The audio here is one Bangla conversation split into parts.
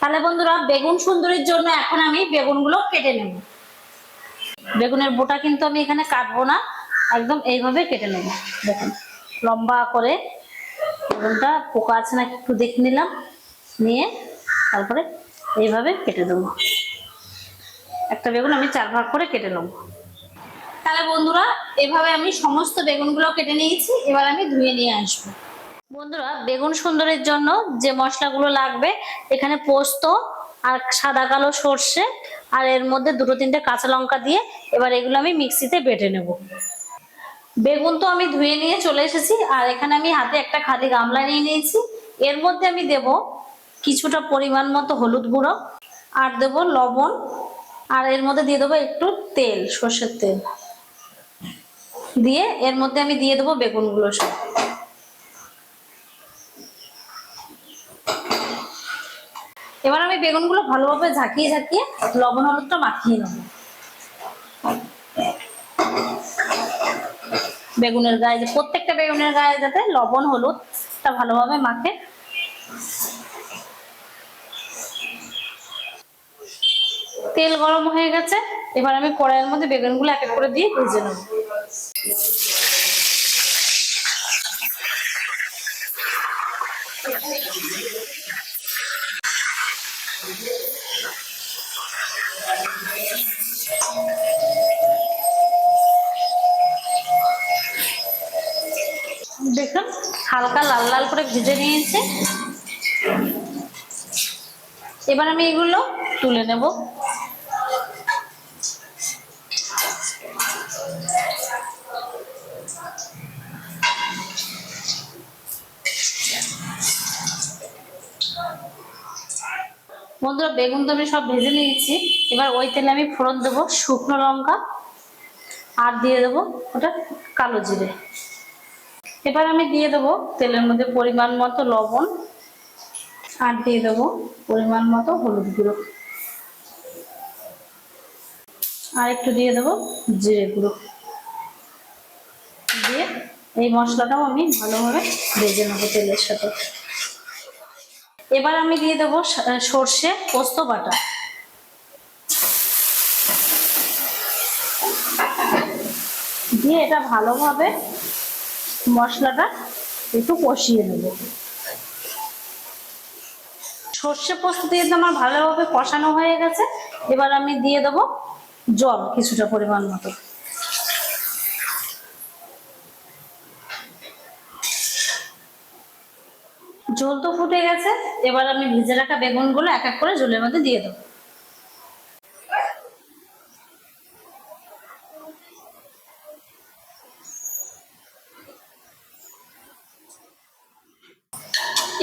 তাহলে বন্ধুরা বেগুন সুন্দরীর জন্য এখন আমি বেগুনগুলো কেটে নেব। বেগুনের বোটা কিন্তু আমি এখানে কাটবো না, একদম এইভাবে কেটে নেব। দেখুন লম্বা করে বেগুনটা পোকা আছে না একটু দেখে নিলাম, নিয়ে তারপরে এইভাবে কেটে দেবো। একটা বেগুন আমি 4 ভাগ করে কেটে নেব। তাহলে বন্ধুরা এভাবে আমি সমস্ত বেগুনগুলো কেটে নিয়েছি, এবার আমি ধুয়ে নিয়ে আসবো। বন্ধুরা বেগুন সুন্দরের জন্য যে মশলাগুলো লাগবে, এখানে পোস্ত আর সাদা কালো সর্ষে আর এর মধ্যে 2-3টে কাঁচা লঙ্কা দিয়ে এবার এগুলো আমি মিক্সিতে বেটে নেব। বেগুন তো আমি ধুয়ে নিয়ে চলে এসেছি, আর এখানে আমি হাতে একটা খালি গামলা নিয়ে নিয়েছি। এর মধ্যে আমি দেব কিছুটা পরিমাণ মতো হলুদ গুঁড়ো, আর দেব লবণ, আর এর মধ্যে দিয়ে দেবো একটু তেল, সর্ষের তেল দিয়ে এর মধ্যে আমি দিয়ে দেবো বেগুনগুলো সব। এবার আমি বেগুনগুলো ভালোভাবে ঝাঁকিয়ে ঝাঁকিয়ে লবণ হলুদটা মাখিয়ে নেব। বেগুনের গায়ে, যে প্রত্যেকটা বেগুনের গায়ে যাতে লবণ হলুদটা ভালোভাবে মাখে। তেল গরম হয়ে গেছে, এবার আমি কড়াইয়ের মধ্যে বেগুনগুলো এক এক করে দিয়ে ভেজে নেব। দেখুন হালকা লাল লাল করে ভেজে নিয়েছে, এবার আমি এগুলো তুলে নেব। বন্ধুরা বেগুন তো আমি সব ভেজে নিয়েছি, এবার ওই তেলে আমি ফোড়ন দেবো শুকনো লঙ্কা, আর দিয়ে দেবো ওটা কালো জিরে। এবার আমি দিয়ে দেবো তেলের মধ্যে পরিমাণ মতো লবণ, আর দিয়ে দেবো পরিমাণ মতো হলুদ গুঁড়ো, আর একটু দিয়ে দেবো জিরে গুঁড়ো দিয়ে এই মশলাটাও আমি ভালোভাবে ভেজে নেবো তেলের সাথে। এবার আমি দিয়ে দেবো সর্ষে পোস্ত বাটা, দিয়ে এটা ভালোভাবে মশলাটা একটু কষিয়ে নেব। সর্ষে পোস্ত দিয়ে আমার ভালোভাবে কষানো হয়ে গেছে, এবার আমি দিয়ে দেবো জল কিছুটা পরিমাণ মতো। ঝোল তো ফুটে গেছে, এবার আমি ভেজে রাখা বেগুনগুলো এক এক করে ঝোলের মধ্যে দিয়ে দেবো।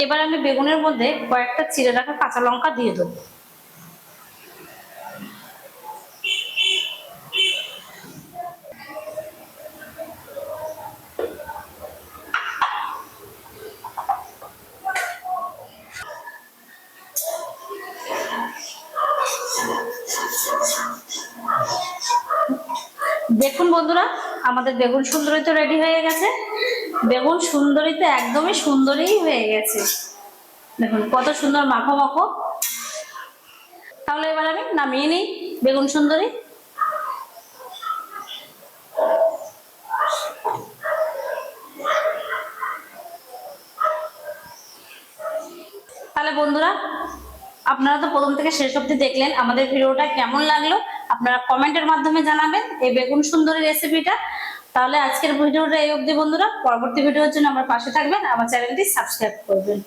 এবার আমি বেগুনের মধ্যে কয়েকটা চিড়ে রাখা কাঁচা লঙ্কা দিয়ে দেবো। দেখুন বন্ধুরা আমাদের বেগুন সুন্দরী তো রেডি হয়ে গেছে। বেগুন সুন্দরী তো একদমই সুন্দরী হয়ে গেছে, দেখুন কত সুন্দর মাখো মাখো। তাহলে এবার আমি নামিয়ে নিই বেগুন সুন্দরী। তাহলে বন্ধুরা আপনারা তো প্রথম থেকে শেষ অবধি দেখলেন, আমাদের ভিডিওটা কেমন লাগলো আপনারা কমেন্টের মাধ্যমে জানাবেন এই বেগুন সুন্দরী রেসিপিটা। তাহলে আজকের ভিডিওটা এই অবধি বন্ধুরা, পরবর্তী ভিডিওর জন্য আমার পাশে থাকবেন, আমার চ্যানেলটি সাবস্ক্রাইব করবেন।